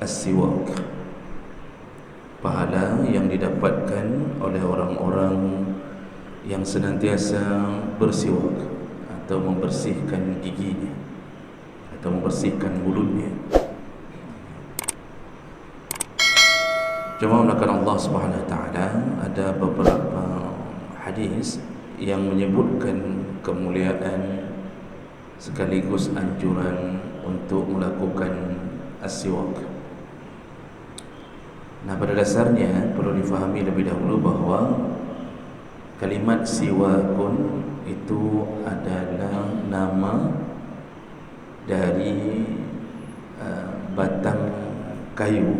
As-siwak, pahala yang didapatkan oleh orang-orang yang senantiasa bersiwak atau membersihkan giginya atau membersihkan mulutnya. Jemaah melakukan Allah Subhanahu Wa Taala, ada beberapa hadis yang menyebutkan kemuliaan sekaligus anjuran untuk melakukan as-siwak. Nah, pada dasarnya perlu difahami lebih dahulu bahawa kalimat siwakun itu adalah nama dari batang kayu.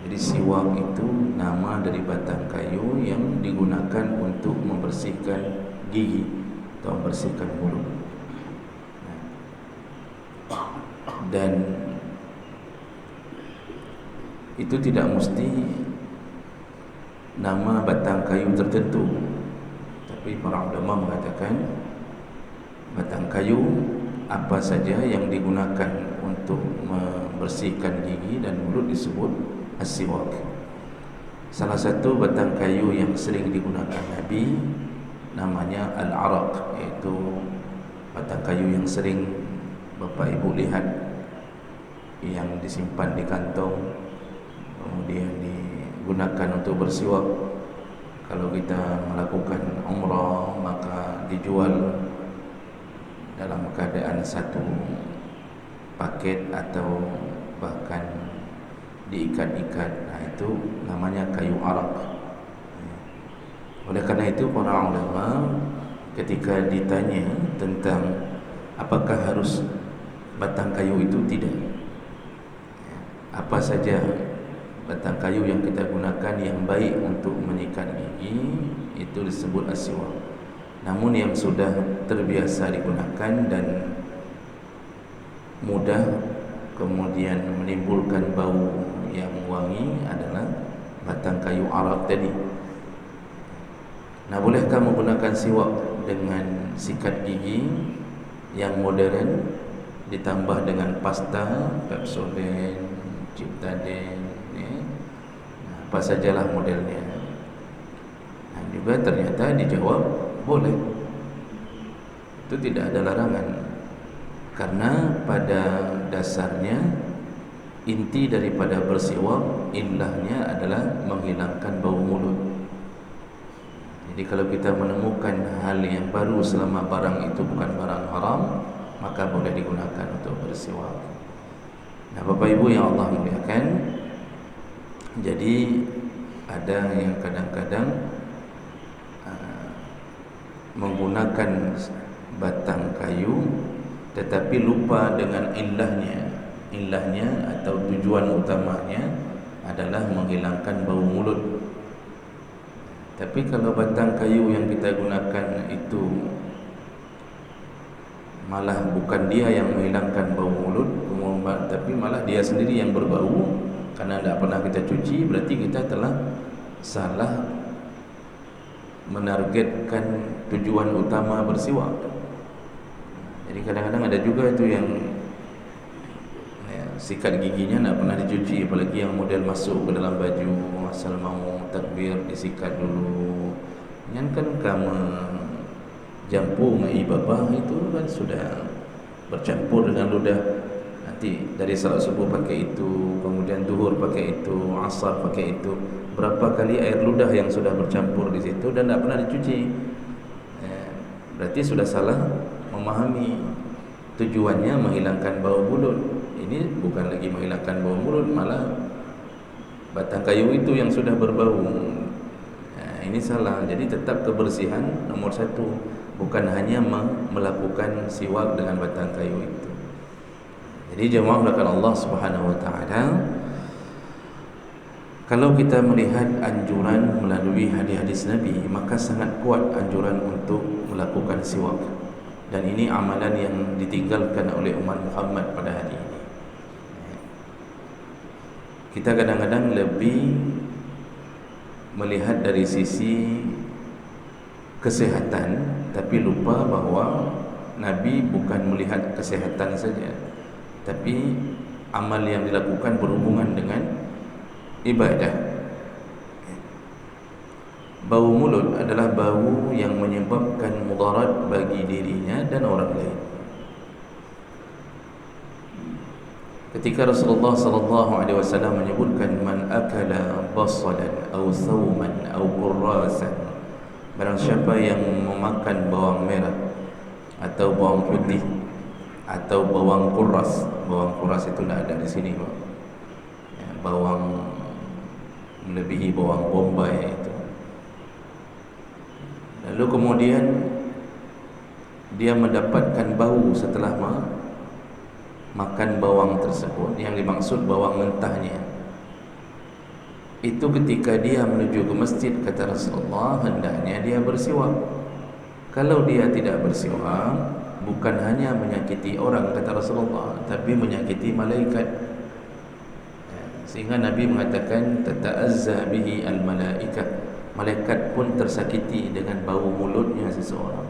Jadi siwak itu nama dari batang kayu yang digunakan untuk membersihkan gigi atau membersihkan mulut. Dan itu tidak mesti nama batang kayu tertentu, tapi para ulama mengatakan batang kayu apa saja yang digunakan untuk membersihkan gigi dan mulut disebut as-siwak. Salah satu batang kayu yang sering digunakan Nabi namanya al-araq, iaitu batang kayu yang sering Bapak Ibu lihat yang disimpan di kantong, kemudian digunakan untuk bersiwak. Kalau kita melakukan umrah, maka dijual dalam keadaan satu paket atau bahkan diikat-ikat. Nah, itu namanya kayu arak. Oleh karena itu para ulama ketika ditanya tentang apakah harus batang kayu itu, tidak, apa saja batang kayu yang kita gunakan yang baik untuk menyikat gigi itu disebut as-siwak. Namun yang sudah terbiasa digunakan dan mudah kemudian menimbulkan bau yang wangi adalah batang kayu arak tadi. Nah, bolehkah menggunakan siwak dengan sikat gigi yang modern ditambah dengan pasta, Pepsodent, Ciptadent, apa sajalah modelnya? Nah, juga ternyata dijawab boleh. Itu tidak ada larangan, karena pada dasarnya inti daripada bersiwak, ilahnya adalah menghilangkan bau mulut. Jadi kalau kita menemukan hal yang baru selama barang itu bukan barang haram, maka boleh digunakan untuk bersiwak. Nah, Bapak Ibu yang Allah muliakan, jadi ada yang kadang-kadang menggunakan batang kayu tetapi lupa dengan ilahnya atau tujuan utamanya adalah menghilangkan bau mulut. Tapi kalau batang kayu yang kita gunakan itu malah bukan dia yang menghilangkan bau mulut, tapi malah dia sendiri yang berbau karena tidak pernah kita cuci, berarti kita telah salah menargetkan tujuan utama bersiwak. Jadi kadang-kadang ada juga itu yang sikat giginya tidak pernah dicuci, apalagi yang model masuk ke dalam baju asal mau takbir disikat dulu. Yang kan kamu jampu mai babah itu kan sudah bercampur dengan ludah. Nanti dari salat subuh pakai itu, kemudian duhur pakai itu, asar pakai itu. Berapa kali air ludah yang sudah bercampur di situ dan tidak pernah dicuci. Berarti sudah salah memahami tujuannya menghilangkan bau mulut. Ini bukan lagi menghilangkan bau mulut, malah batang kayu itu yang sudah berbau. Ini salah. Jadi tetap kebersihan nomor satu, bukan hanya melakukan siwak dengan batang kayu itu. Jadi jemaah melakukan Allah Subhanahu Wa Taala, kalau kita melihat anjuran melalui hadis-hadis Nabi, maka sangat kuat anjuran untuk melakukan siwak. Dan ini amalan yang ditinggalkan oleh umat Muhammad pada hari ini. Kita kadang-kadang lebih melihat dari sisi kesehatan, tapi lupa bahawa Nabi bukan melihat kesehatan saja, tapi amal yang dilakukan berhubungan dengan ibadah. Bau mulut adalah bau yang menyebabkan mudarat bagi dirinya dan orang lain. Ketika Rasulullah sallallahu alaihi wasallam menyebutkan man akala basalan aw thawman aw qurrasan, barang siapa yang memakan bawang merah atau bawang putih atau bawang kuras. Bawang kuras itu tidak ada di sini, Pak. Ya, bawang melebihi bawang bombay itu. Lalu kemudian dia mendapatkan bau setelah makan bawang tersebut. Yang dimaksud bawang mentahnya itu ketika dia menuju ke masjid, kata Rasulullah, hendaknya dia bersiwak. Kalau dia tidak bersiwak, bukan hanya menyakiti orang, kata Rasulullah, tapi menyakiti malaikat. Sehingga Nabi mengatakan tata'azza bihi al-malaikah, malaikat pun tersakiti dengan bau mulutnya seseorang.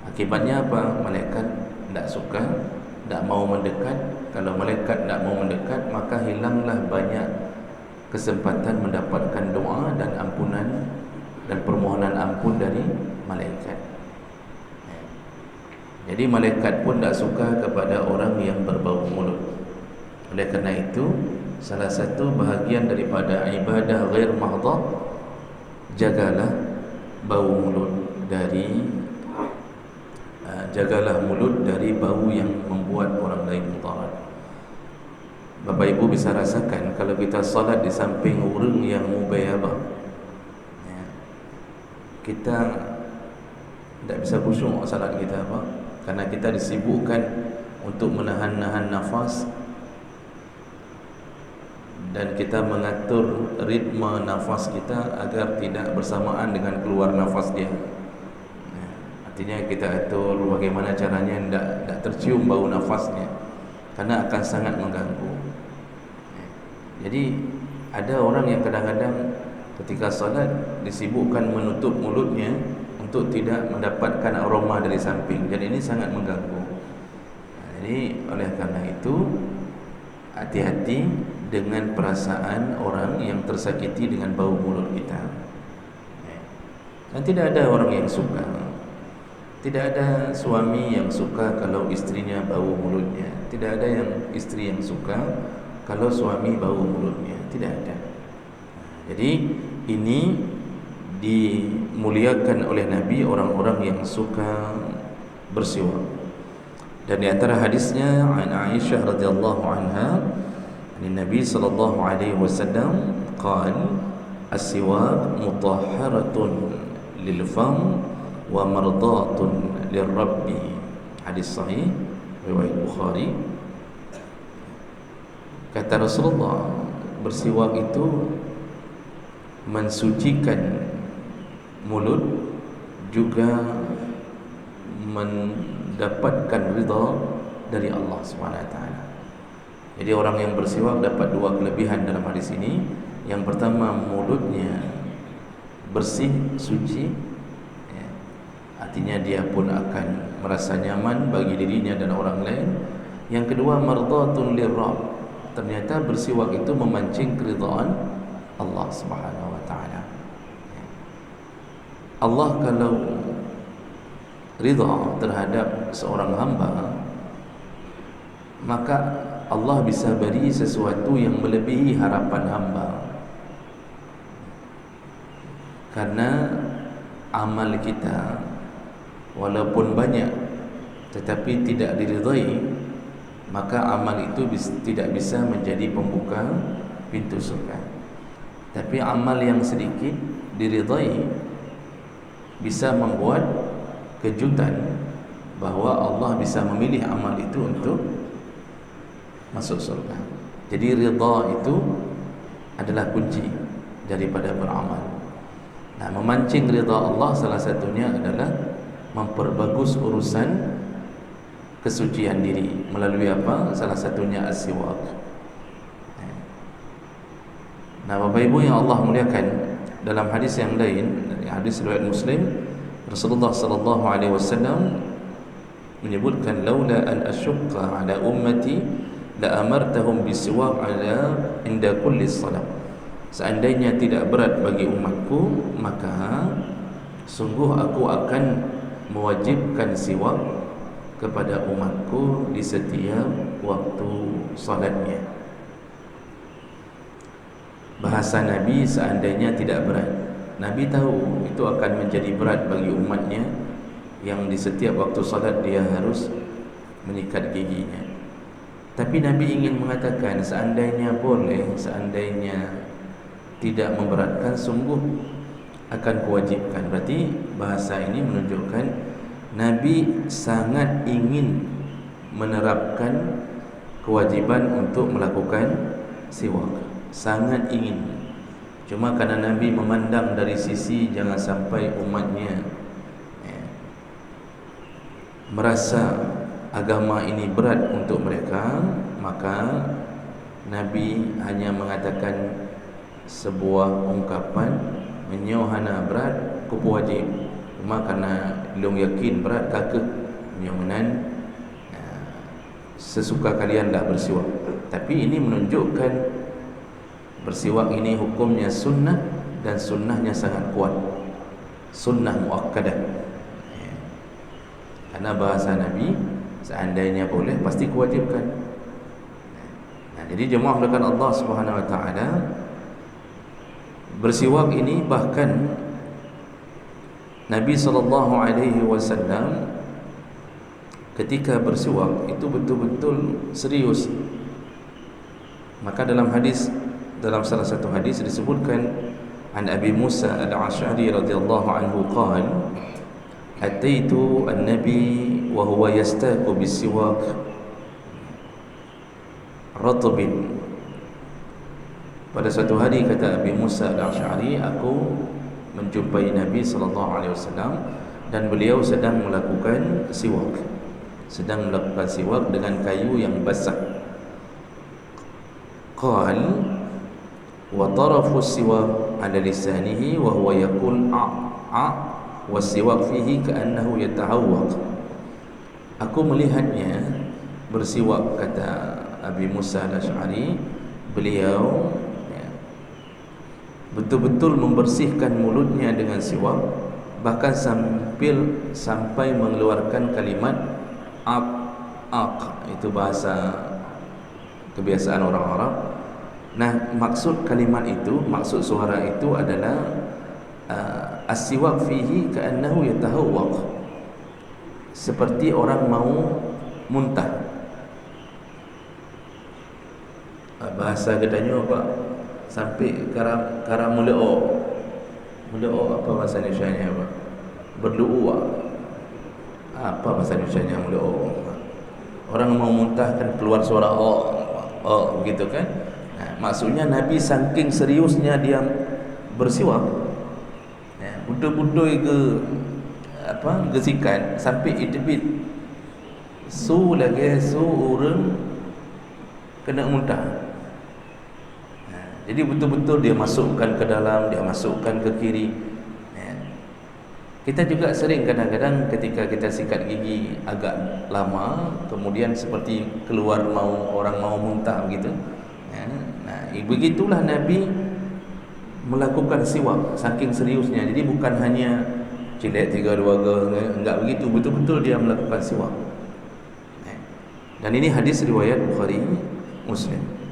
Akibatnya apa? Malaikat tidak suka, tidak mau mendekat. Kalau malaikat tidak mau mendekat, maka hilanglah banyak kesempatan mendapatkan doa dan ampunan dan permohonan ampun dari malaikat. Jadi malaikat pun tak suka kepada orang yang berbau mulut. Oleh kerana itu, salah satu bahagian daripada ibadah ghair mahdhah, jagalah bau mulut dari bau yang membuat orang lain mudarat. Bapak Ibu bisa rasakan kalau kita salat di samping orang yang mubayyabah, ya, kita tidak bisa khusyuk salat kita, apa? Karena kita disibukkan untuk menahan-nahan nafas, dan kita mengatur ritme nafas kita agar tidak bersamaan dengan keluar nafas dia. Artinya kita atur bagaimana caranya tidak tercium bau nafasnya, karena akan sangat mengganggu. Jadi ada orang yang kadang-kadang ketika salat disibukkan menutup mulutnya untuk tidak mendapatkan aroma dari samping, dan ini sangat mengganggu. Jadi oleh karena itu, hati-hati dengan perasaan orang yang tersakiti dengan bau mulut kita. Dan tidak ada orang yang suka, tidak ada suami yang suka kalau istrinya bau mulutnya. Tidak ada yang istri yang suka kalau suami bau mulutnya. Tidak ada. Jadi ini dimuliakan oleh Nabi orang-orang yang suka bersiwak. Dan di antara hadisnya an Aisyah radhiyallahu anha, Nabi sallallahu alaihi wasallam qala as-siwak mutahharatun lil fam wa mardatun lirabbi. Hadis sahih riwayat Bukhari. Kata Rasulullah, bersiwak itu mensucikan mulut, juga mendapatkan ridha dari Allah SWT. Jadi orang yang bersiwak dapat dua kelebihan dalam hadis ini. Yang pertama, mulutnya bersih, suci, ya. Artinya dia pun akan merasa nyaman bagi dirinya dan orang lain. Yang kedua, mardatun lirrabb, ternyata bersiwak itu memancing keridhaan Allah Subhanahu wa taala. Allah kalau ridha terhadap seorang hamba, maka Allah bisa beri sesuatu yang melebihi harapan hamba. Karena amal kita walaupun banyak tetapi tidak diridhai, maka amal itu tidak bisa menjadi pembuka pintu surga. Tapi amal yang sedikit diridhai bisa membuat kejutan bahawa Allah bisa memilih amal itu untuk masuk surga. Jadi ridha itu adalah kunci daripada beramal. Nah, memancing ridha Allah salah satunya adalah memperbagus urusan kesucian diri melalui apa? Salah satunya as-siwak. Nah, Bapak Ibu yang Allah muliakan, dalam hadis yang lain, hadis riwayat Muslim, Rasulullah sallallahu alaihi wasallam menyebutkan, laula an asyqa ala ummati la amartahum bisiwak ala inda kulli salat. Seandainya tidak berat bagi umatku, maka sungguh aku akan mewajibkan siwak kepada umatku di setiap waktu salatnya. Bahasa Nabi seandainya tidak berat. Nabi tahu itu akan menjadi berat bagi umatnya yang di setiap waktu salat dia harus menyikat giginya. Tapi Nabi ingin mengatakan seandainya boleh, seandainya tidak memberatkan, sungguh akan kewajibkan. Berarti bahasa ini menunjukkan Nabi sangat ingin menerapkan kewajiban untuk melakukan siwak. Sangat ingin. Cuma kerana Nabi memandang dari sisi jangan sampai umatnya merasa agama ini berat untuk mereka, maka Nabi hanya mengatakan sebuah ungkapan, menyohana berat kupu wajib. Cuma kerana belum yakin berat kakek menyohanan, sesuka kalian dah bersiwak. Tapi ini menunjukkan bersiwak ini hukumnya sunnah, dan sunnahnya sangat kuat, sunnah muakkadah. Karena bahasa Nabi seandainya boleh pasti kewajibkan. Jadi jemaah melakukan Allah Subhanahu Wa Taala, bersiwak ini bahkan Nabi SAW ketika bersiwak itu betul-betul serius. Maka dalam salah satu hadis disebutkan an Abi Musa al-Ash'ari radhiyallahu anhu qala ataitu an-nabi wa huwa yastaqu bis-siwak ratbin. Pada suatu hari, kata Abi Musa al-Ash'ari, aku menjumpai Nabi SAW dan beliau sedang melakukan siwak, dengan kayu yang basah. Qal wa tarafu siwak ala lisanihi wa huwa yaqul a wa siwak fihi ka'annahu yatahawwaq. Aku melihatnya bersiwak, kata Abi Musa al-Ash'ari, beliau betul-betul membersihkan mulutnya dengan siwak, bahkan sampai mengeluarkan kalimat aq. Itu bahasa kebiasaan orang Arab. Nah, maksud kalimat itu, maksud suara itu adalah as-siwak fihi ka'annahu yatahawwaq, seperti orang mau muntah. Bahasa Gedanya apa? Sampai karam muleo apa bahasa Indonesianya apa? Berdoa. Apa bahasa Indonesianya muleo? Orang mau muntah kan keluar suara begitu kan? Nah, maksudnya Nabi saking seriusnya dia bersiwak, budak-budak gesikan sampai itibit orang kena muntah. Jadi betul-betul dia masukkan ke dalam, dia masukkan ke kiri. Kita juga sering kadang-kadang ketika kita sikat gigi agak lama, kemudian seperti keluar orang mau muntah begitu. Nah, begitulah Nabi melakukan siwak saking seriusnya. Jadi bukan hanya cilek 3-2 enggak begitu, betul-betul dia melakukan siwak. Dan ini hadis riwayat Bukhari Muslim.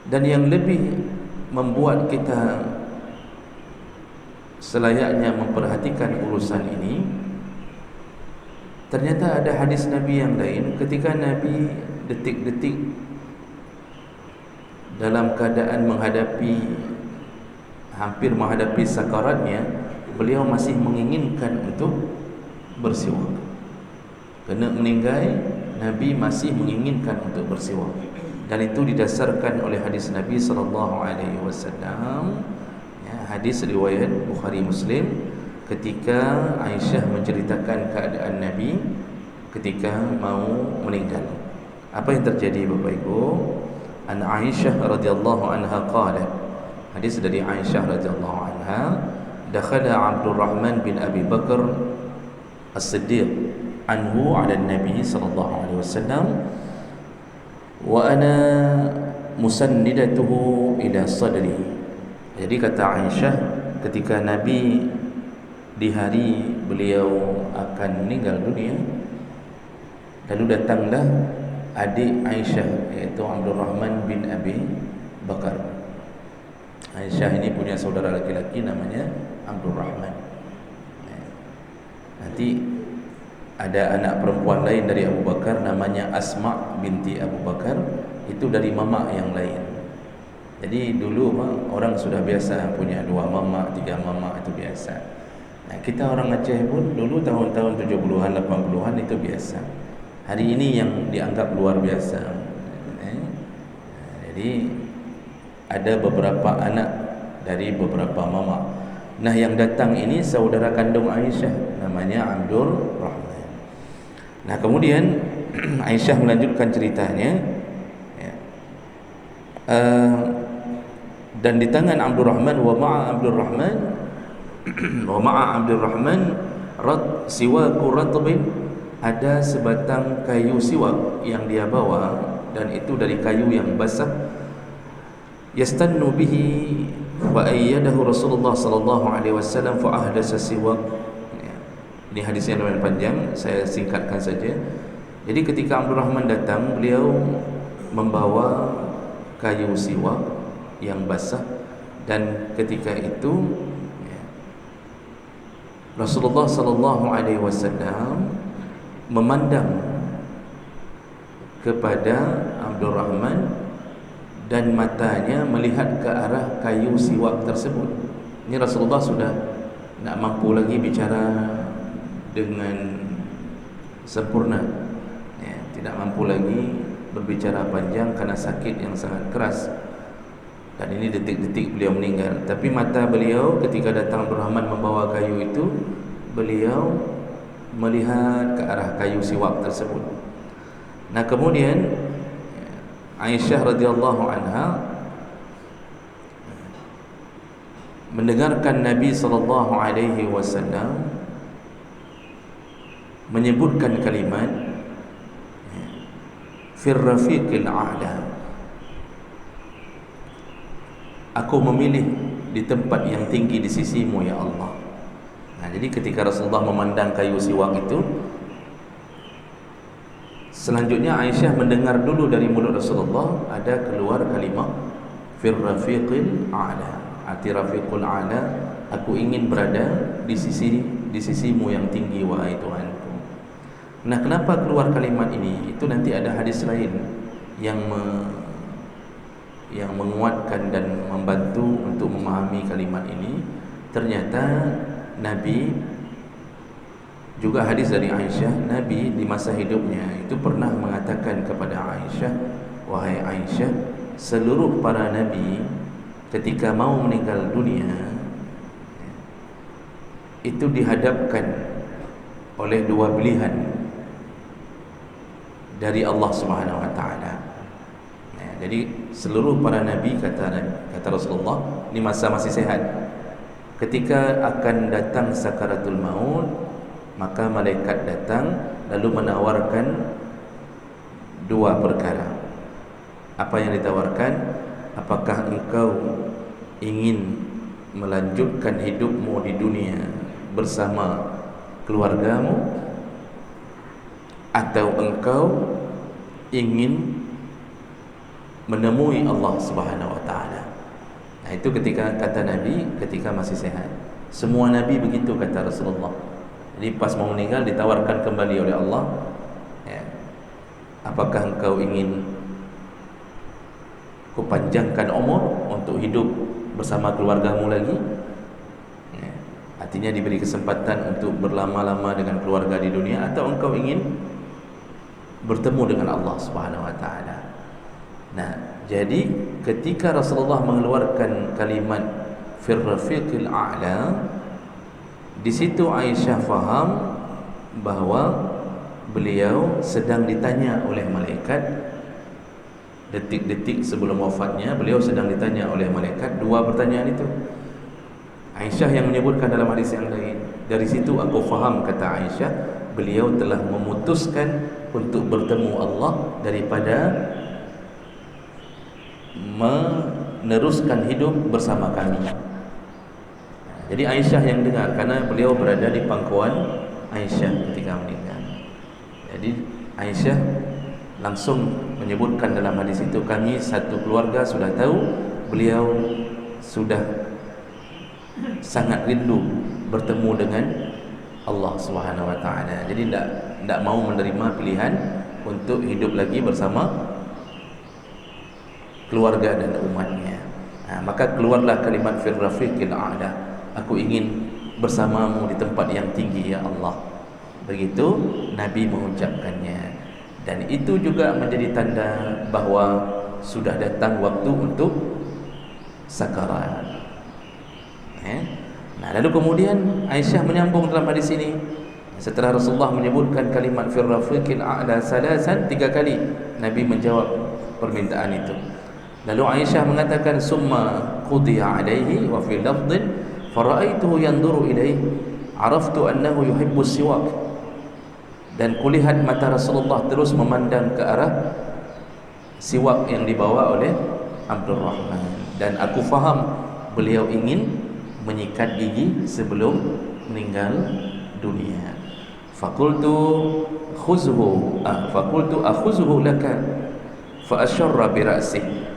Dan yang lebih membuat kita selayaknya memperhatikan urusan ini, ternyata ada hadis Nabi yang lain ketika Nabi detik-detik dalam keadaan hampir menghadapi sakaratnya, beliau masih menginginkan untuk bersiwak. Kena meninggal, Nabi masih menginginkan untuk bersiwak. Dan itu didasarkan oleh hadis Nabi SAW, hadis riwayat Bukhari Muslim, ketika Aisyah menceritakan keadaan Nabi ketika mau meninggal. Apa yang terjadi Bapak Ibu? An Aisyah radhiyallahu anha qalat, hadis dari Aisyah radhiyallahu anha, dakhala Abdurrahman bin Abi Bakar As-Siddiq anhu ala Nabi sallallahu alaihi wasallam wa ana musannidatuhu ila sadri. Jadi kata Aisyah, ketika Nabi di hari beliau akan meninggal dunia, lalu datanglah adik Aisyah, iaitu Abdul Rahman bin Abi Bakar. Aisyah ini punya saudara laki-laki namanya Abdul Rahman. Nanti ada anak perempuan lain dari Abu Bakar namanya Asma binti Abu Bakar, itu dari mama yang lain. Jadi dulu orang sudah biasa punya 2 mama, 3 mama, itu biasa. Nah, kita orang Aceh pun dulu tahun-tahun 70-an, 80-an itu biasa. Hari ini yang dianggap luar biasa. Jadi ada beberapa anak dari beberapa mama. Nah, yang datang ini saudara kandung Aisyah, namanya Abdul Rahman. Nah, kemudian Aisyah melanjutkan ceritanya, ya. Dan di tangan Abdul Rahman wa ma'a Abdul Rahman siwaku ratbin, ada sebatang kayu siwak yang dia bawa, dan itu dari kayu yang basah. Yastannu bihi wa ayyadahu Rasulullah sallallahu alaihi wasallam fa ahdasa siwak. Ini hadis yang lumayan panjang, saya singkatkan saja. Jadi ketika Abdul Rahman datang, beliau membawa kayu siwak yang basah, dan ketika itu Rasulullah sallallahu alaihi wasallam memandang kepada Abdul Rahman dan matanya melihat ke arah kayu siwak tersebut. Ini Rasulullah sudah tak mampu lagi bicara dengan sempurna, ya, tidak mampu lagi berbicara panjang karena sakit yang sangat keras. Dan ini detik-detik beliau meninggal. Tapi mata beliau ketika datang Abdul Rahman membawa kayu itu, beliau melihat ke arah kayu siwak tersebut. Nah, kemudian Aisyah radhiyallahu anha mendengarkan Nabi sallallahu alaihi wasallam menyebutkan kalimat fir rafiqil a'la, aku memilih di tempat yang tinggi di sisimu ya Allah. Nah, jadi ketika Rasulullah memandang kayu siwak itu, selanjutnya Aisyah mendengar dulu dari mulut Rasulullah ada keluar kalimat fir rafiqil a'la, arti rafiqul a'la, aku ingin berada di sisimu yang tinggi wahai Tuhanku. Nah, kenapa keluar kalimat ini? Itu nanti ada hadis lain yang menguatkan dan membantu untuk memahami kalimat ini. Ternyata Nabi, juga hadis dari Aisyah, Nabi di masa hidupnya itu pernah mengatakan kepada Aisyah, wahai Aisyah, seluruh para Nabi ketika mau meninggal dunia itu dihadapkan oleh 2 pilihan dari Allah Subhanahu wa taala. Jadi seluruh para nabi, kata Rasulullah, ini masa masih sehat, ketika akan datang sakaratul maut, maka malaikat datang lalu menawarkan 2 perkara. Apa yang ditawarkan? Apakah engkau ingin melanjutkan hidupmu di dunia bersama keluargamu, atau engkau ingin menemui Allah Subhanahu wa taala. Nah, itu ketika kata Nabi ketika masih sehat. Semua nabi begitu kata Rasulullah. Jadi pas mau meninggal ditawarkan kembali oleh Allah, ya, apakah engkau ingin kupanjangkan umur untuk hidup bersama keluargamu lagi, ya, artinya diberi kesempatan untuk berlama-lama dengan keluarga di dunia, atau engkau ingin bertemu dengan Allah Subhanahu wa taala. Nah, jadi ketika Rasulullah mengeluarkan kalimat fir rafiqil a'la, di situ Aisyah faham bahwa beliau sedang ditanya oleh malaikat. Detik-detik sebelum wafatnya, beliau sedang ditanya oleh malaikat 2 pertanyaan itu. Aisyah yang menyebutkan dalam hadis yang lain, dari situ aku faham, kata Aisyah, beliau telah memutuskan untuk bertemu Allah daripada meneruskan hidup bersama kami. Jadi Aisyah yang dengar, karena beliau berada di pangkuan Aisyah ketika meninggal. Jadi Aisyah langsung menyebutkan dalam hadis itu, kami satu keluarga sudah tahu beliau sudah sangat rindu bertemu dengan Allah Subhanahu wa taala. Jadi tidak mau menerima pilihan untuk hidup lagi bersama keluarga dan umatnya. Maka keluarlah kalimat fir rafiqil a'la, aku ingin bersamamu di tempat yang tinggi ya Allah. Begitu Nabi mengucapkannya. Dan itu juga menjadi tanda bahawa sudah datang waktu untuk sakarat. Nah, lalu kemudian Aisyah menyambung dalam hadis ini, setelah Rasulullah menyebutkan kalimat fir rafiqil a'la salasan 3 kali, Nabi menjawab permintaan itu. Lalu Aisyah mengatakan summa qudiya alaihi wa fi lafdhin fara'aituhu yanzuru ilaihi araftu annahu yuhibbu siwak. Dan kulihat mata Rasulullah terus memandang ke arah siwak yang dibawa oleh Abdul Rahman, dan aku faham beliau ingin menyikat gigi sebelum meninggal dunia. Faqultu akhuzhu laka fa asyarra bi ra'sihi.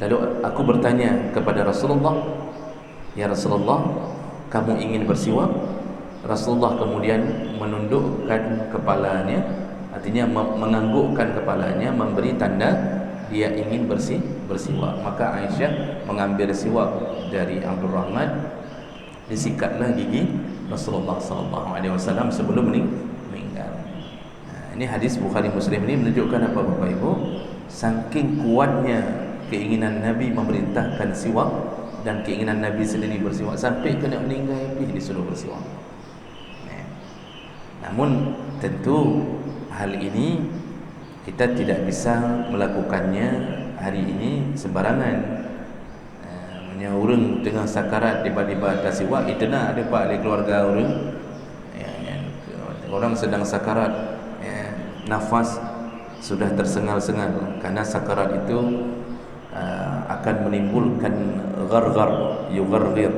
Lalu aku bertanya kepada Rasulullah, ya Rasulullah, kamu ingin bersiwak? Rasulullah kemudian menundukkan kepalanya, artinya menganggukkan kepalanya, memberi tanda dia ingin bersiwak. Maka Aisyah mengambil siwak dari Abdul Rahman, disikatlah gigi Rasulullah SAW sebelum meninggal. Ini hadis Bukhari Muslim ini menunjukkan apa Bapak Ibu? Saking kuatnya keinginan Nabi memerintahkan siwak dan keinginan Nabi sendiri bersiwak, sampai kena meninggal disuruh bersiwak. Namun tentu hal ini kita tidak bisa melakukannya hari ini sembarangan. Orang tengah sakarat tiba-tiba ada siwak, itu nak ada pak di keluarga orang. Orang sedang sakarat, nafas sudah tersengal-sengal, karena sakarat itu akan menimbulkan gharghar, yugharghir,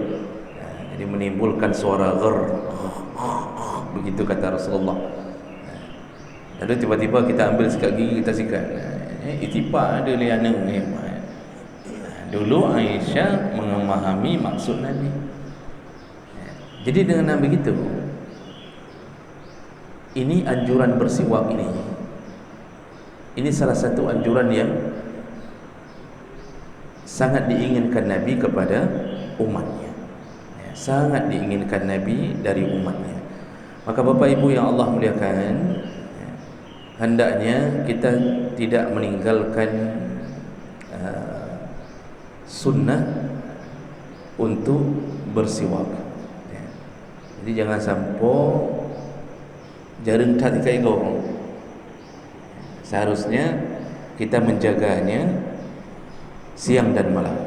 jadi menimbulkan suara ghar, begitu kata Rasulullah. Lalu tiba-tiba kita ambil sikat gigi, kita sikat. Itipak ada liana ni. Dulu Aisyah memahami maksud Nabi. Jadi dengan begitu, ini anjuran bersiwak ini salah satu anjuran yang sangat diinginkan Nabi kepada umatnya. Sangat diinginkan Nabi dari umatnya. Maka Bapak Ibu yang Allah muliakan, hendaknya kita tidak meninggalkan sunnah untuk bersiwak. Jadi jangan sampai jarang tak dikaigong. Seharusnya kita menjaganya siang dan malam.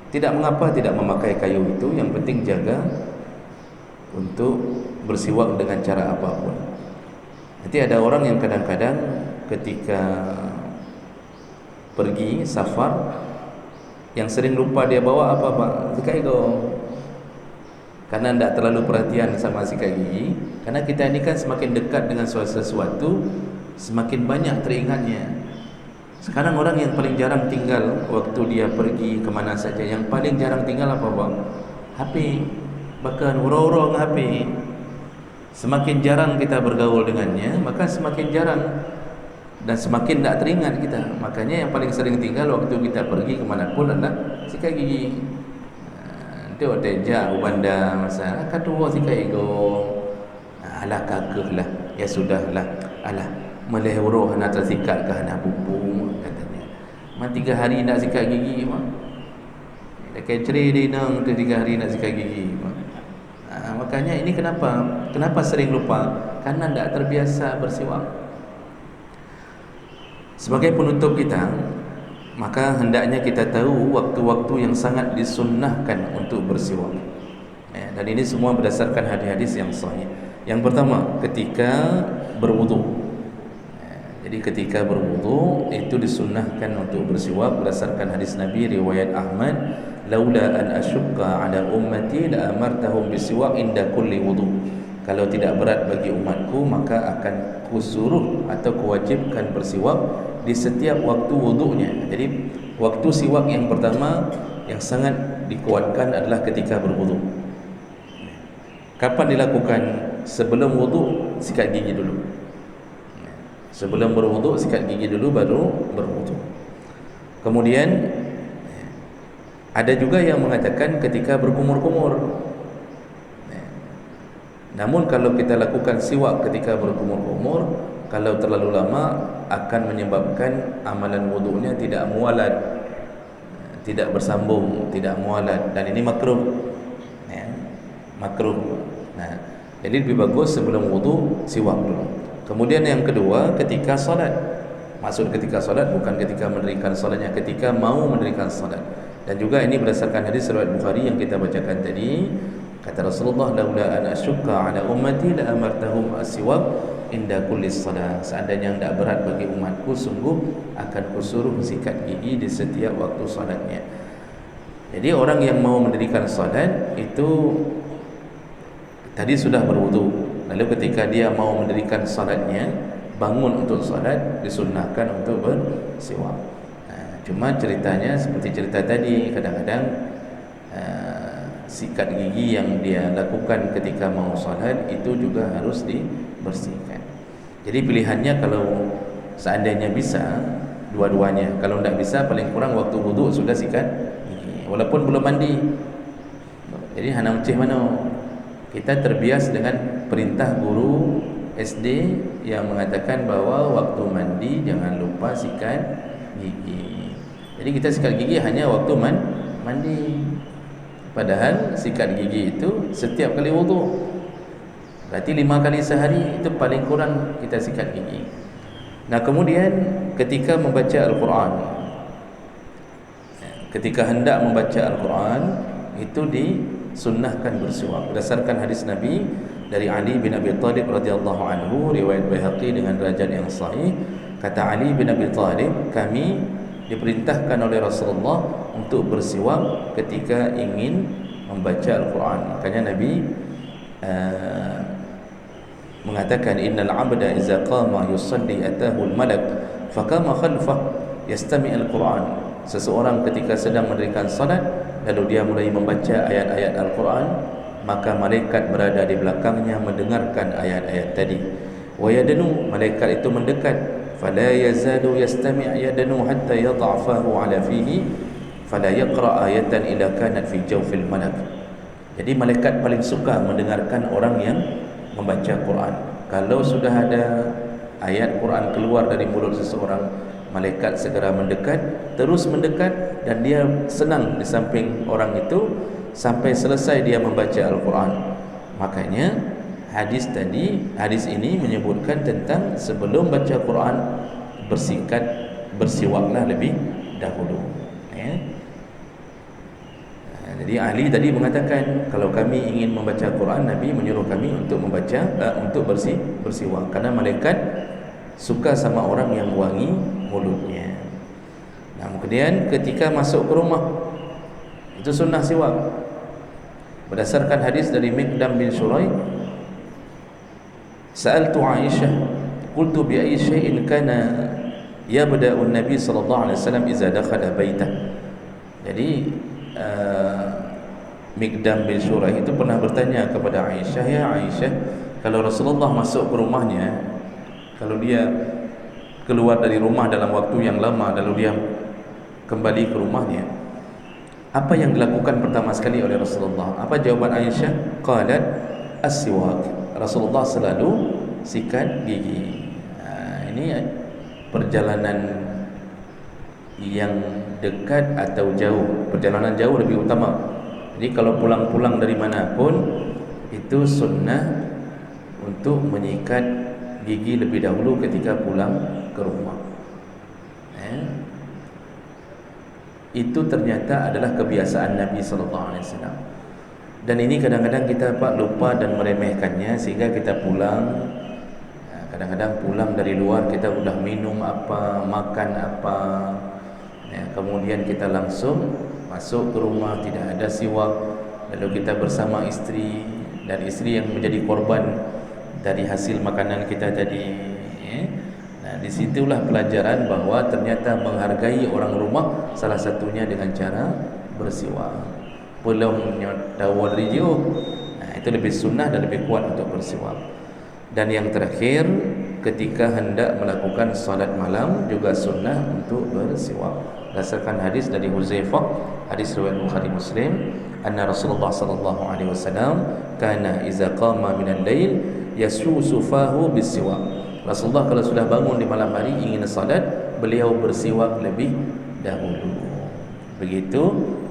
Tidak mengapa tidak memakai kayu itu, yang penting jaga untuk bersiwak dengan cara apapun. Nanti ada orang yang kadang-kadang ketika pergi safar, yang sering lupa dia bawa apa Pak? Sikat gigi. Karena tidak terlalu perhatian sama sikat gigi. Karena kita ini kan semakin dekat dengan sesuatu, semakin banyak teringatnya. Sekarang orang yang paling jarang tinggal waktu dia pergi kemana saja, yang paling jarang tinggal apa Pak? HP. Bahkan hurau-hurau dengan HP. Semakin jarang kita bergaul dengannya, maka semakin jarang dan semakin tak teringat kita. Makanya yang paling sering tinggal waktu kita pergi kemana pun adalah sikat gigi. Dia jauh banda masa kedua sikat gigi. Alah kakeh lah, ya sudahlah. Alah meleh uruh nak tersikat ke hana bubu katanya. 3 hari nak sikat gigi mah. Dah keceri dia nang 3 hari nak sikat gigi mah. Makanya ini kenapa sering lupa? Karena tidak terbiasa bersiwak. Sebagai penutup kita, maka hendaknya kita tahu waktu-waktu yang sangat disunnahkan untuk bersiwak. Dan ini semua berdasarkan hadis-hadis yang sahih. Yang pertama, ketika berwudu. Jadi ketika berwudu itu disunnahkan untuk bersiwak berdasarkan hadis Nabi riwayat Ahmad, laula an asyqa ala ummati la amartahum bisiwak inda kulli wudu. Kalau tidak berat bagi umatku maka akan kusuruh atau kuwajibkan bersiwak di setiap waktu wudunya. Jadi waktu siwak yang pertama yang sangat dikuatkan adalah ketika berwudu. Kapan dilakukan? Sebelum wudu sikat gigi dulu. Sebelum berwudu sikat gigi dulu baru berwudu. Kemudian ada juga yang mengatakan ketika berkumur-kumur. Namun kalau kita lakukan siwak ketika berkumur-kumur, kalau terlalu lama akan menyebabkan amalan wudunya tidak mualat, tidak bersambung, tidak mualat, dan ini makruh. Makruh. Nah, jadi lebih bagus sebelum wudu siwak dulu. Kemudian yang kedua ketika solat. Maksud ketika solat bukan ketika mendirikan solatnya, ketika mau mendirikan solat. Dan juga ini berdasarkan hadis riwayat Bukhari yang kita bacakan tadi. Kata Rasulullah, laula an asyqa ala ummati la amartahum as-siwak inda kulli shalah. Seandainya tidak berat bagi umatku, sungguh akan kusuruh sikat gigi di setiap waktu solatnya. Jadi orang yang mau mendirikan solat itu tadi sudah berwudu. Lalu ketika dia mau mendirikan salatnya, bangun untuk salat, disunnahkan untuk bersiwak. Cuma ceritanya seperti cerita tadi, kadang-kadang sikat gigi yang dia lakukan ketika mau salat itu juga harus dibersihkan. Jadi pilihannya kalau seandainya bisa dua-duanya. Kalau tidak bisa paling kurang waktu wudu sudah sikat gigi walaupun belum mandi. Jadi hana ucih mana? Kita terbias dengan perintah guru SD yang mengatakan bahwa waktu mandi jangan lupa sikat gigi. Jadi kita sikat gigi hanya waktu mandi. Padahal sikat gigi itu setiap kali wudu. Berarti 5 kali sehari itu paling kurang kita sikat gigi. Nah, kemudian ketika membaca Al-Quran, ketika hendak membaca Al-Quran itu disunnahkan bersiwak berdasarkan hadis Nabi dari Ali bin Abi Thalib radhiyallahu anhu, riwayat Baihaqi dengan derajat yang sahih. Kata Ali bin Abi Thalib, kami diperintahkan oleh Rasulullah untuk bersiwak ketika ingin membaca Al-Quran. Makanya Nabi mengatakan, innal 'abda idza qama yusalli atahu al-malak faqama khalfah yastami' al-Quran. Seseorang ketika sedang mendirikan salat lalu dia mulai membaca ayat-ayat Al-Quran, maka malaikat berada di belakangnya mendengarkan ayat-ayat tadi. Wa yadnu, malaikat itu mendekat, fala yazalu yastami' yadnu hatta yad'afahu ala fihi fala yaqra ayatan illa kanat fi jawfil malak. Jadi malaikat paling suka mendengarkan orang yang membaca Quran. Kalau sudah ada ayat Quran keluar dari mulut seseorang, malaikat segera mendekat, terus mendekat, dan dia senang di samping orang itu sampai selesai dia membaca Al-Quran. Makanya hadis ini menyebutkan tentang sebelum baca Quran bersiwaklah lebih dahulu. Jadi Ali tadi mengatakan kalau kami ingin membaca Quran, Nabi menyuruh kami untuk membaca untuk bersiwak, karena malaikat suka sama orang yang wangi mulutnya. Nah, kemudian ketika masuk ke rumah itu sunnah siwak berdasarkan hadis dari Miqdam bin Syurai, sa'altu Aisyah qultu bi ayyi shay'in kana yabda'u an-nabi sallallahu alaihi wasallam idza dakhala baitah. Jadi Miqdam bin Syurai itu pernah bertanya kepada Aisyah, ya Aisyah, kalau Rasulullah masuk ke rumahnya, kalau dia keluar dari rumah dalam waktu yang lama lalu dia kembali ke rumahnya, apa yang dilakukan pertama sekali oleh Rasulullah? Apa jawaban Aisyah? Qalat as-siwak. Rasulullah selalu sikat gigi. Ini perjalanan yang dekat atau jauh. Perjalanan jauh lebih utama. Jadi kalau pulang-pulang dari manapun itu sunnah untuk menyikat gigi lebih dahulu ketika pulang ke rumah. Itu ternyata adalah kebiasaan Nabi SAW. Dan ini kadang-kadang kita lupa dan meremehkannya, sehingga kita pulang, Kadang-kadang pulang dari luar kita sudah minum apa, makan apa, ya, kemudian kita langsung masuk ke rumah, tidak ada siwak, lalu kita bersama istri, dan istri yang menjadi korban dari hasil makanan kita tadi, ya. Nah, disitulah pelajaran bahawa ternyata menghargai orang rumah salah satunya dengan cara bersiwak. Belum tawar rijo, nah, itu lebih sunnah dan lebih kuat untuk bersiwak. Dan yang terakhir, ketika hendak melakukan salat malam juga sunnah untuk bersiwak. Berdasarkan hadis dari Huzaifah, hadis riwayat Bukhari Muslim, anna Rasulullah sallallahu alaihi wasallam kana iza qama min al-lail yasusu fahu bisiwak. Rasulullah kalau sudah bangun di malam hari ingin salat, beliau bersiwak lebih dahulu. Begitu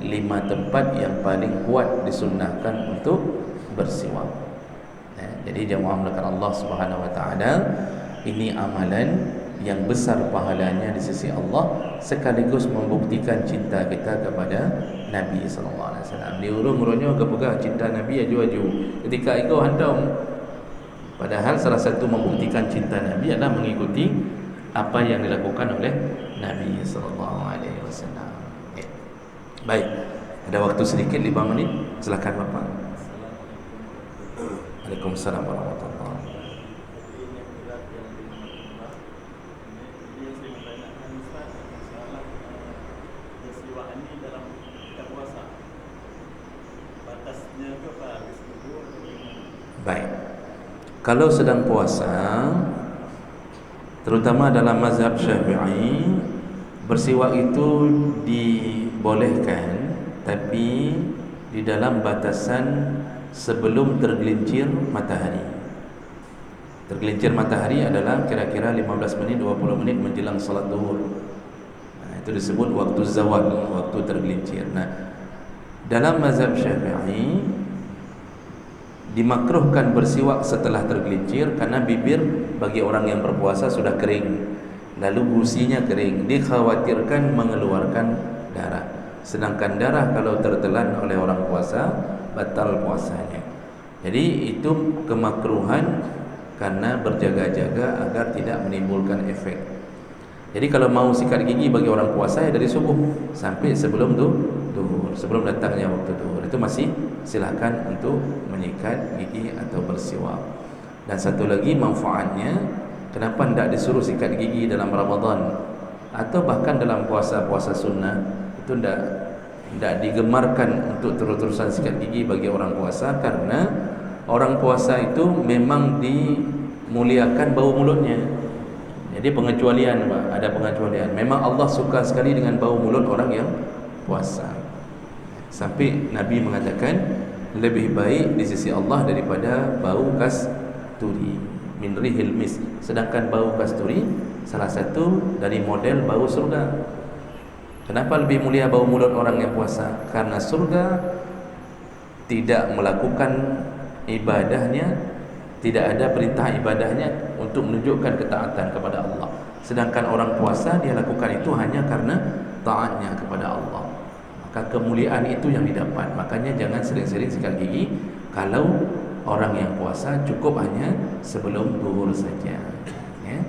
5 tempat yang paling kuat disunnahkan untuk bersiwak. Jadi jemaah melakukan Allah Subhanahu wa taala, ini amalan yang besar pahalanya di sisi Allah, sekaligus membuktikan cinta kita kepada Nabi sallallahu alaihi wasallam. Di urung-urungnya gepegah cinta Nabi aju-aju. Ketika ego handam, padahal salah satu membuktikan cinta Nabi adalah mengikuti apa yang dilakukan oleh Nabi sallallahu alaihi wasallam. Baik, ada waktu sedikit 5 menit, silakan Bapak. Waalaikumsalam warahmatullahi wabarakatuh. Baik. Kalau sedang puasa, terutama dalam mazhab Syafi'i, bersiwak itu dibolehkan, tapi di dalam batasan sebelum tergelincir matahari. Tergelincir matahari adalah kira-kira 15 menit 20 menit menjelang salat zuhur. Nah, itu disebut waktu zawal, waktu tergelincir. Nah, dalam mazhab Syafi'i dimakruhkan bersiwak setelah tergelincir karena bibir bagi orang yang berpuasa sudah kering, lalu gusinya kering, dikhawatirkan mengeluarkan darah. Sedangkan darah kalau tertelan oleh orang puasa batal puasanya. Jadi itu kemakruhan karena berjaga-jaga agar tidak menimbulkan efek. Jadi kalau mau sikat gigi bagi orang puasa ya dari subuh sampai sebelum duhur, sebelum datangnya waktu duhur, itu masih silakan untuk menyikat gigi atau bersiwak. Dan satu lagi manfaatnya, kenapa tidak disuruh sikat gigi dalam Ramadan atau bahkan dalam puasa-puasa sunnah, itu tidak digemarkan untuk terus-terusan sikat gigi bagi orang puasa, karena orang puasa itu memang dimuliakan bau mulutnya. Jadi pengecualian, Pak, ada pengecualian. Memang Allah suka sekali dengan bau mulut orang yang puasa. Sampai Nabi mengatakan lebih baik di sisi Allah daripada bau kasturi, min rihil mis. Sedangkan bau kasturi salah satu dari model bau surga. Kenapa lebih mulia bau mulut orang yang puasa? Karena surga tidak melakukan ibadahnya, tidak ada perintah ibadahnya untuk menunjukkan ketaatan kepada Allah. Sedangkan orang puasa dia lakukan itu hanya karena taatnya kepada Allah. Maka kemuliaan itu yang didapat. Makanya jangan sering-sering sikat gigi kalau orang yang puasa, cukup hanya sebelum zuhur saja. Ya.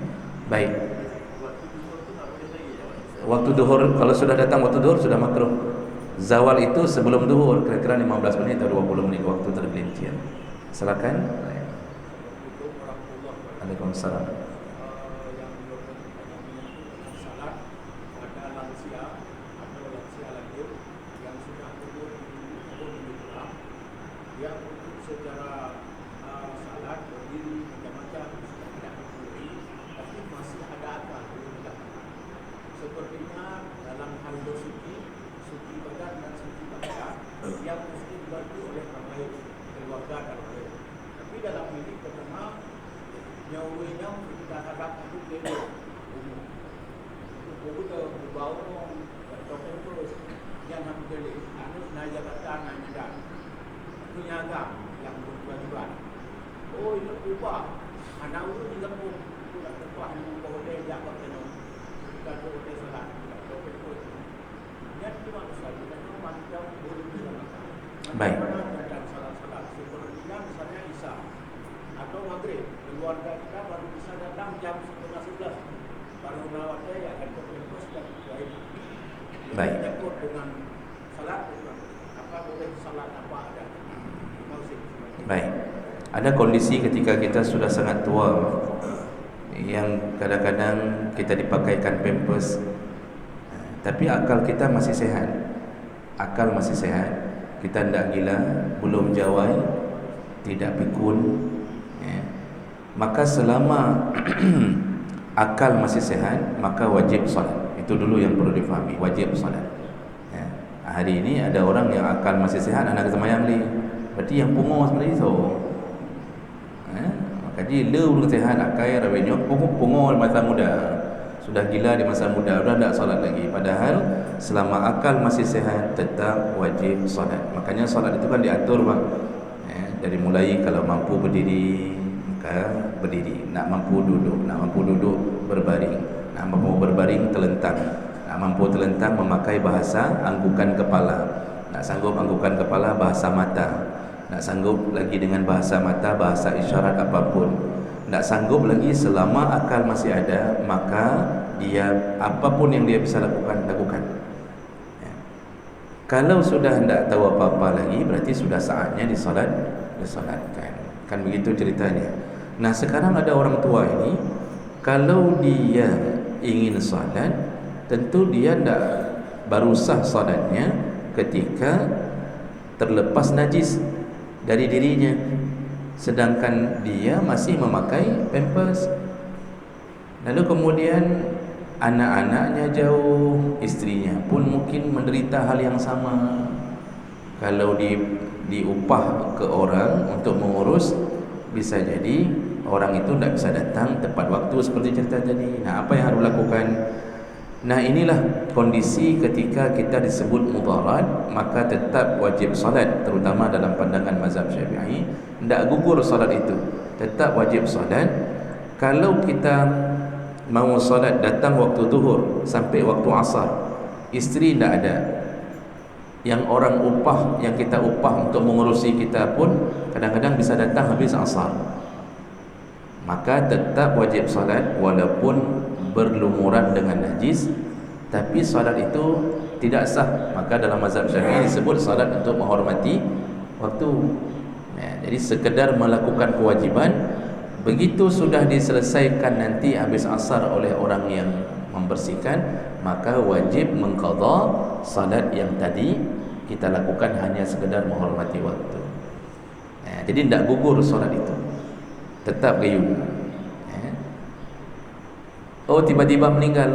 Baik. Waktu duhur, kalau sudah datang waktu duhur sudah makruh. Zawal itu sebelum duhur, kira-kira 15 menit atau 20 menit waktu tergelincir. Silakan. Waalaikumsalam. Baik. keluarga kita baru bisa datang jam 10:30. Baru merawat saya akan ke kampus dan lain. Baik. Takut dengan salat, apa boleh salat apa ada. Baik. Ada kondisi ketika kita sudah sangat tua yang kadang-kadang kita dipakaikan pampers, tapi akal kita masih sehat. Akal masih sehat. Kita tidak gila, belum jawai, tidak pikun, ya. Maka selama akal masih sehat, maka wajib solat. Itu dulu yang perlu difahami, wajib solat, ya. Hari ini ada orang yang akal masih sehat, anak semayang ni, berarti yang pungut sebenarnya itu, ya. Maka dia belum sehat, akal rawenya pungut masa muda, sudah gila di masa muda, sudah tidak solat lagi. Padahal selama akal masih sehat, tetap wajib solat. Makanya solat itu kan diatur, bang, ya. Dari mulai kalau mampu berdiri, maka berdiri. Nak mampu duduk berbaring. Nak mampu berbaring, telentang. Nak mampu telentang, memakai bahasa anggukan kepala. Nak sanggup anggukan kepala, bahasa mata. Nak sanggup lagi dengan bahasa mata, bahasa isyarat apapun. Nak sanggup lagi, selama akal masih ada, maka dia apapun yang dia bisa lakukan. Ya. Kalau sudah tidak tahu apa-apa lagi, berarti sudah saatnya disolatkan. Kan begitu ceritanya. Nah, sekarang ada orang tua ini, kalau dia ingin solat, tentu dia tidak baru sah solatnya ketika terlepas najis dari dirinya, sedangkan dia masih memakai pampers. Lalu kemudian anak-anaknya jauh, istrinya pun mungkin menderita hal yang sama. Kalau diupah ke orang untuk mengurus, bisa jadi orang itu tidak bisa datang tepat waktu seperti cerita tadi. Nah, apa yang harus lakukan? Nah, inilah kondisi ketika kita disebut mudharat, maka tetap wajib solat, terutama dalam pandangan mazhab Syafi'i. Tidak gugur solat itu, tetap wajib solat. Kalau kita mau solat datang waktu zuhur sampai waktu asar, isteri tidak ada, yang orang upah, yang kita upah untuk mengurusi kita pun kadang-kadang bisa datang habis asar, maka tetap wajib solat walaupun berlumuran dengan najis. Tapi solat itu tidak sah. Maka dalam mazhab Syafi'i disebut solat untuk menghormati waktu, ya. Jadi sekedar melakukan kewajiban. Begitu sudah diselesaikan nanti habis asar oleh orang yang membersihkan, maka wajib mengqadha salat yang tadi kita lakukan hanya sekedar menghormati waktu. Jadi tidak gugur solat itu, tetap gayung. Oh, tiba-tiba meninggal,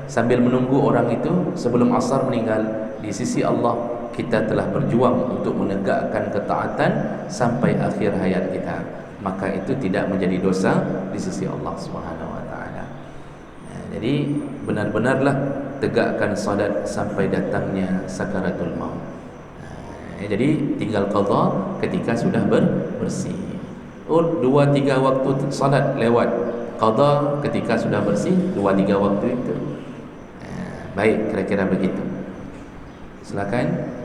sambil menunggu orang itu sebelum asar meninggal, di sisi Allah kita telah berjuang untuk menegakkan ketaatan sampai akhir hayat kita, maka itu tidak menjadi dosa di sisi Allah Subhanahu wa taala. Jadi benar-benarlah tegakkan salat sampai datangnya sakaratul maut. Jadi tinggal qadha ketika sudah bersih. Oh, 2-3 waktu salat lewat, qadha ketika sudah bersih 2-3 waktu itu. Baik, kira-kira begitu. Silakan.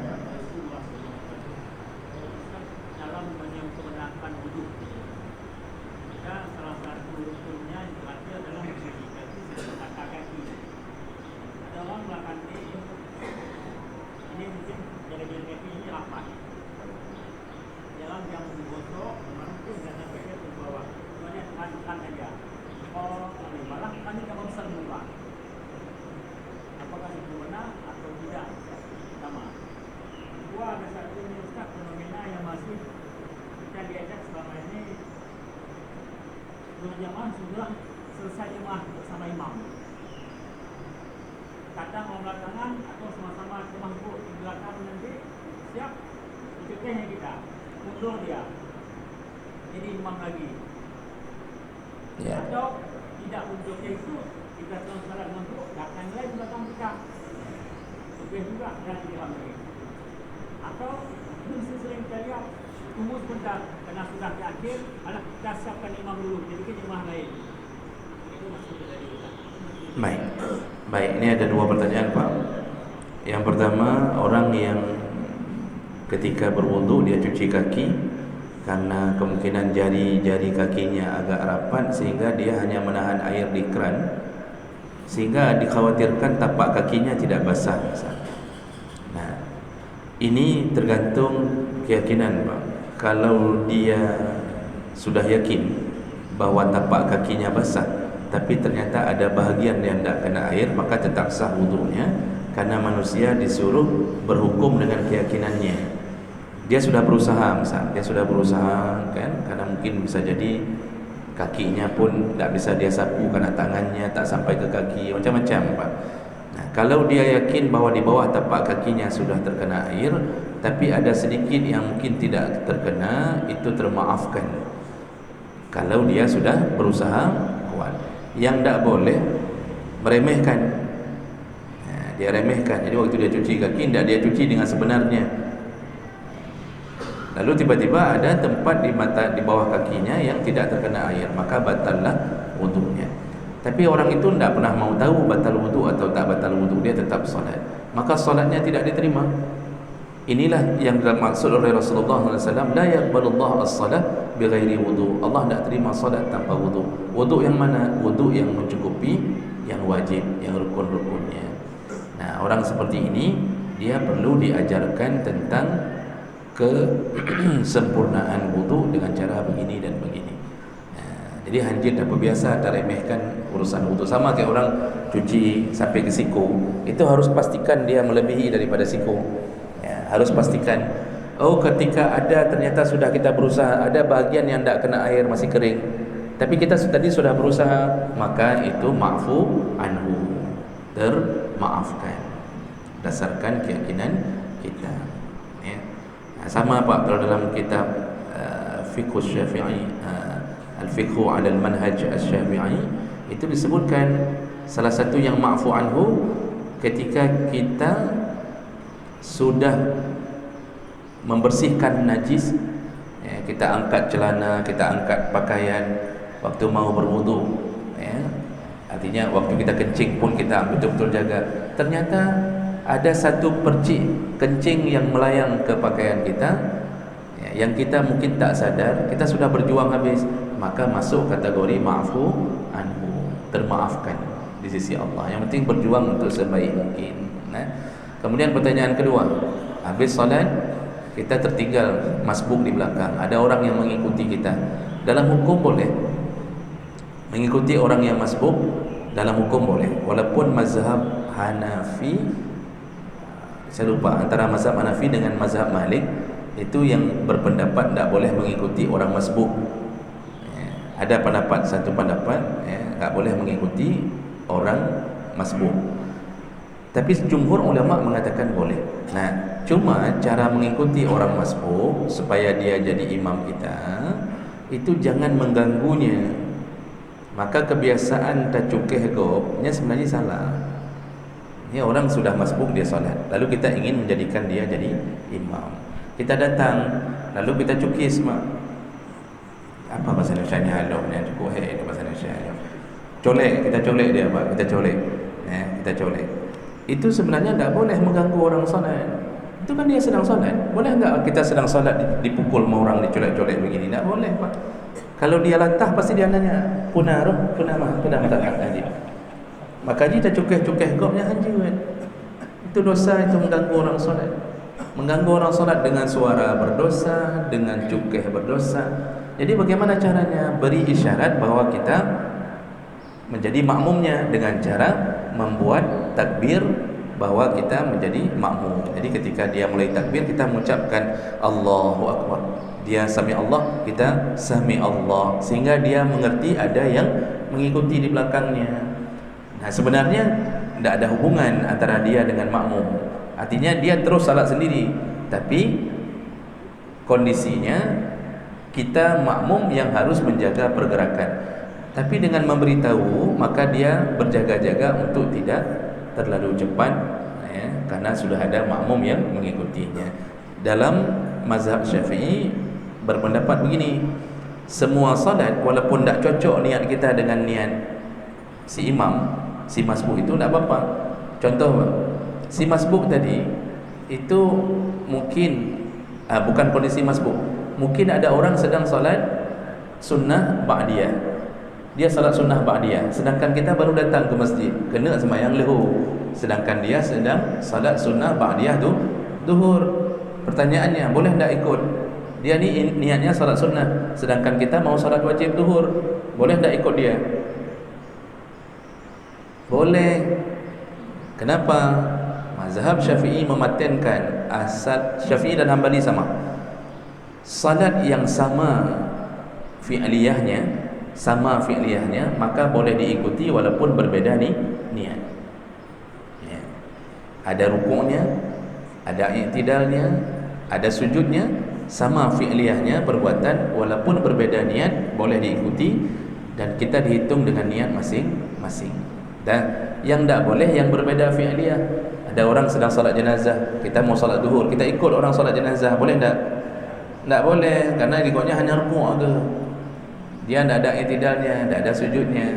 Baik, ini ada 2 pertanyaan, Pak. Yang pertama, orang yang ketika berwudu dia cuci kaki, karena kemungkinan jari-jari kakinya agak rapat sehingga dia hanya menahan air di keran, sehingga dikhawatirkan tapak kakinya tidak basah. Nah, ini tergantung keyakinan, Pak. Kalau dia sudah yakin bahawa tapak kakinya basah, tapi ternyata ada bahagian yang tidak kena air, maka tetap sah wudunya, karena manusia disuruh berhukum dengan keyakinannya. Dia sudah berusaha, misal dia sudah berusaha kan, karena mungkin bisa jadi kakinya pun tak bisa dia sapu karena tangannya tak sampai ke kaki, macam-macam, Pak. Nah, kalau dia yakin bahawa di bawah tapak kakinya sudah terkena air, tapi ada sedikit yang mungkin tidak terkena, itu termaafkan kalau dia sudah berusaha kuat. Yang tak boleh meremehkan. Nah, dia remehkan. Jadi waktu dia cuci kaki, tidak dia cuci dengan sebenarnya. Lalu tiba-tiba ada tempat di bawah kakinya yang tidak terkena air, maka batallah wudunya. Tapi orang itu tidak pernah mau tahu batal wudu atau tak batal wudu, dia tetap solat, maka solatnya tidak diterima. Inilah yang dimaksud oleh Rasulullah SAW, la yaqbalullah as-salat bighairi wudu. Allah tidak terima solat tanpa wudu. Wudu yang mana? Wudu yang mencukupi yang wajib, yang rukun-rukunnya. Nah, orang seperti ini dia perlu diajarkan tentang kesempurnaan wudu dengan cara begini dan begini. Jadi hanjit apa biasa tak remehkan urusan wudu. Sama kayak orang cuci sampai ke siku, itu harus pastikan dia melebihi daripada siku. Harus pastikan. Oh, ketika ada ternyata sudah kita berusaha, ada bahagian yang tak kena air masih kering, tapi kita tadi sudah berusaha, maka itu ma'fu anhu, termaafkan berdasarkan keyakinan kita. Sama Pak, kalau dalam kitab Fiqh Syafi'i, Al-Fiqhu 'ala al-Manhaj Asy-Syafi'i, itu disebutkan salah satu yang ma'fu anhu ketika kita sudah membersihkan najis, kita angkat celana, kita angkat pakaian waktu mau berwudu, artinya waktu kita kencing pun kita betul-betul jaga. Ternyata ada satu percik kencing yang melayang ke pakaian kita, yang kita mungkin tak sadar, kita sudah berjuang habis, maka masuk kategori ma'fu anhu, termaafkan di sisi Allah. Yang penting berjuang untuk sebaik mungkin. Kemudian pertanyaan kedua, habis solat kita tertinggal masbuk di belakang, ada orang yang mengikuti kita, dalam hukum boleh mengikuti orang yang masbuk, dalam hukum boleh, walaupun mazhab Hanafi, saya lupa antara mazhab Hanafi dengan mazhab Malik, itu yang berpendapat tidak boleh mengikuti orang masbuk. Ada pendapat, satu pendapat tak boleh mengikuti orang masbuk, tapi jumhur ulama mengatakan boleh. Nah, cuma cara mengikuti orang masbuk supaya dia jadi imam kita, itu jangan mengganggunya. Maka kebiasaan tacukeh gopnya sebenarnya salah. Orang sudah masbuk, dia solat, lalu kita ingin menjadikan dia jadi imam. Kita datang, lalu kita cukis, apa bahasa Indonesia-nya halau ni, cukup itu bahasa Indonesia. Colek, kita colek dia, Pak. Kita colek. Kita colek. Itu sebenarnya tidak boleh mengganggu orang solat. Itu kan dia sedang solat. Boleh enggak kita sedang solat dipukul sama orang, dicolek-colek begini? Tidak boleh, Pak. Kalau dia latah pasti dia nanya, punah mata haji. Maka kita cukeh-cukeh gopnya haji. Itu dosa, itu mengganggu orang solat. Mengganggu orang solat dengan suara berdosa, dengan cukeh berdosa. Jadi bagaimana caranya? Beri isyarat bahwa kita menjadi makmumnya dengan cara membuat takbir bahwa kita menjadi makmum. Jadi ketika dia mulai takbir, kita mengucapkan Allahu Akbar. Dia sami Allah, kita sami Allah, sehingga dia mengerti ada yang mengikuti di belakangnya. Nah, sebenarnya tidak ada hubungan antara dia dengan makmum. Artinya dia terus salat sendiri, tapi kondisinya kita makmum yang harus menjaga pergerakan. Tapi dengan memberitahu, maka dia berjaga-jaga untuk tidak terlalu cepat, karena sudah ada makmum yang mengikutinya. Dalam mazhab Syafi'i berpendapat begini, semua salat walaupun tak cocok niat kita dengan niat si imam, si masbuk, itu tak apa-apa. Contoh, si masbuk tadi itu mungkin bukan kondisi masbuk, mungkin ada orang sedang solat sunnah ba'diyah, dia salat sunnah ba'diyah, sedangkan kita baru datang ke masjid, kena sembahyang lohor, sedangkan dia sedang salat sunnah ba'diyah tu zuhur. Pertanyaannya, boleh tak ikut? Dia ni niatnya salat sunnah, sedangkan kita mau salat wajib zuhur, boleh tak ikut dia? Boleh. Kenapa? Mazhab Syafi'i mematenkan, asal Syafi'i dan Hanbali sama, salat yang sama fi'liyahnya, maka boleh diikuti walaupun berbeda niat. Ya. Ada rukuknya, ada i'tidalnya, ada sujudnya, sama fi'liyahnya, perbuatan, walaupun berbeda niat boleh diikuti, dan kita dihitung dengan niat masing-masing. Dan yang tak boleh yang berbeda fi'liyah. Ada orang sedang solat jenazah, kita mau solat zuhur, kita ikut orang solat jenazah, boleh tak? Tak boleh, kerana ikutnya hanya rukuk ke, dia tak ada i'tidalnya, tak ada sujudnya.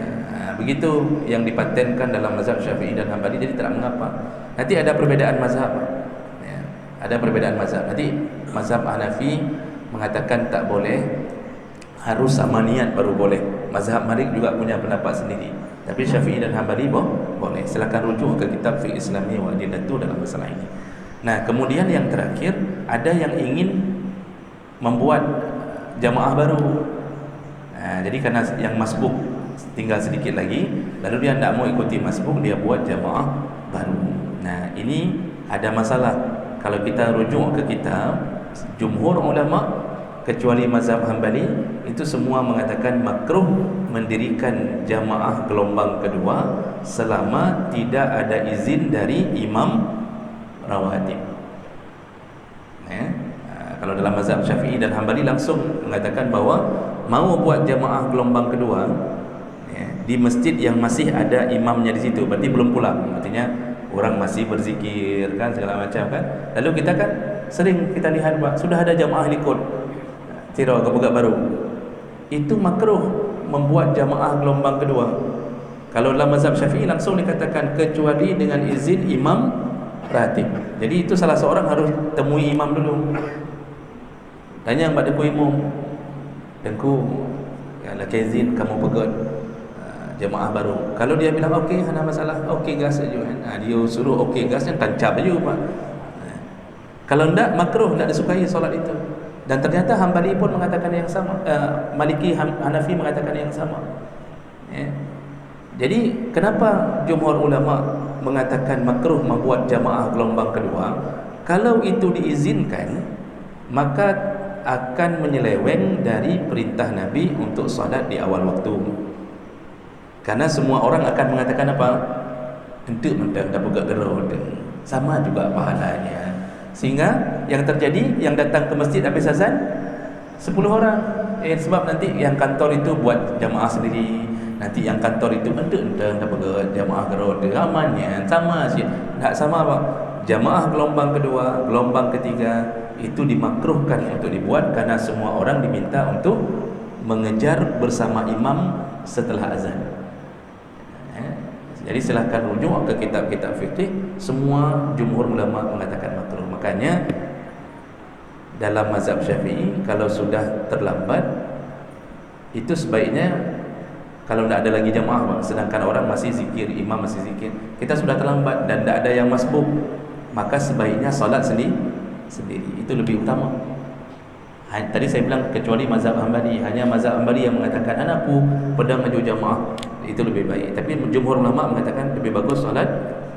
Begitu yang dipatenkan dalam mazhab Syafi'i dan Hanbali. Jadi tak mengapa. Nanti ada perbezaan mazhab ya. Ada perbezaan mazhab. Nanti mazhab Hanafi mengatakan tak boleh, harus sama niat baru boleh. Mazhab Malik juga punya pendapat sendiri. Tapi Syafi'i dan Hanbali boleh. Silakan rujuk ke kitab Fiqh Islami wa Adillatuh dalam masalah ini. Nah, kemudian yang terakhir, ada yang ingin membuat jamaah baru. Jadi karena yang masbuk tinggal sedikit lagi, lalu dia tak mau ikuti masbuk, dia buat jamaah baru. Nah, ini ada masalah. Kalau kita rujuk ke kitab, jumhur ulama kecuali mazhab Hanbali itu semua mengatakan makruh mendirikan jamaah gelombang kedua selama tidak ada izin dari imam rawatib. Kalau dalam mazhab Syafi'i dan Hanbali langsung mengatakan bahawa mau buat jamaah gelombang kedua di masjid yang masih ada imamnya di situ, berarti belum pulang, artinya orang masih berzikir kan, segala macam kan. Lalu kita kan sering kita lihat sudah ada jamaah ikut tirau ke buka baru, itu makruh membuat jamaah gelombang kedua. Kalau dalam mazhab Syafi'i langsung dikatakan kecuali dengan izin imam ratib. Jadi itu salah seorang harus temui imam dulu, tanya pada ku imam, dengku ya lah izin kamu pegot jamaah baru. Kalau dia bilang okey, ada masalah, okey gas saja kan. Dia suruh okey gas yang tancap aja pak. Kalau tidak makruh, tidak disukai solat itu. Dan ternyata Hanbali pun mengatakan yang sama, Maliki, Hanafi mengatakan yang sama. Jadi kenapa jumhur ulama mengatakan makruh membuat jamaah gelombang kedua? Kalau itu diizinkan, maka akan menyeleweng dari perintah Nabi untuk salat di awal waktu. Karena semua orang akan mengatakan apa? Hendak mentang dah pegang gerau, sama juga pahalanya. Sehingga yang terjadi, yang datang ke masjid habis azan 10 orang. Sebab nanti yang kantor itu buat jamaah sendiri, nanti yang kantor itu entah pegang jamaah gerau, amannya sama saja. Tak sama apa? Jamaah gelombang kedua, gelombang ketiga itu dimakruhkan untuk dibuat karena semua orang diminta untuk mengejar bersama imam setelah azan. Jadi silakan rujuk ke kitab-kitab fikih, semua jumhur ulama mengatakan makruh. Makanya dalam mazhab Syafi'i kalau sudah terlambat itu sebaiknya, kalau tidak ada lagi jamaah sedangkan orang masih zikir, imam masih zikir, kita sudah terlambat dan tidak ada yang masbuk, maka sebaiknya solat sendiri. Itu lebih utama. Tadi saya bilang kecuali mazhab Hanbali, hanya mazhab Hanbali yang mengatakan anakku pedang maju jamaah, itu lebih baik. Tapi jumhur ulama mengatakan lebih bagus solat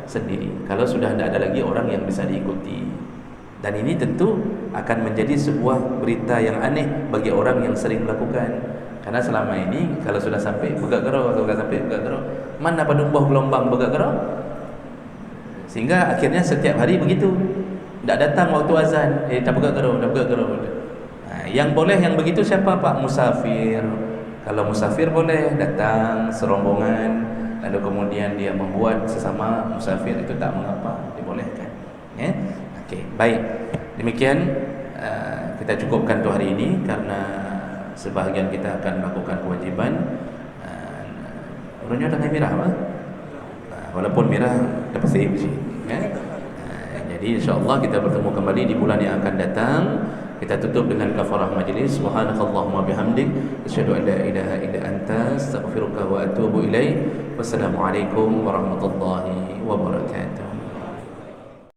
sendiri kalau sudah tidak ada lagi orang yang bisa diikuti. Dan ini tentu akan menjadi sebuah berita yang aneh bagi orang yang sering melakukan. Karena selama ini kalau sudah sampai begak gerau atau sudah sampai begak gerau, mana padumbuh gelombang begak gerau, sehingga akhirnya setiap hari begitu. Tak datang waktu azan, tak begak gerau, tak begak gerau. Yang boleh yang begitu siapa pak? Musafir. Kalau musafir boleh datang serombongan, lalu kemudian dia membuat sesama musafir, itu tak mengapa, dibolehkan. Okey, baik. Demikian kita cukupkan untuk hari ini karena sebahagian kita akan melakukan kewajiban. Orangnya tengah mirah apa? Walaupun mirah dapat sahih. Jadi insya-Allah kita bertemu kembali di bulan yang akan datang. Kita tutup dengan kafarah majlis. Subhanakallahumma bihamdik, asyhadu an la ilaha illa anta, astaghfiruka wa atubu ilaik. Wassalamualaikum warahmatullahi wabarakatuh.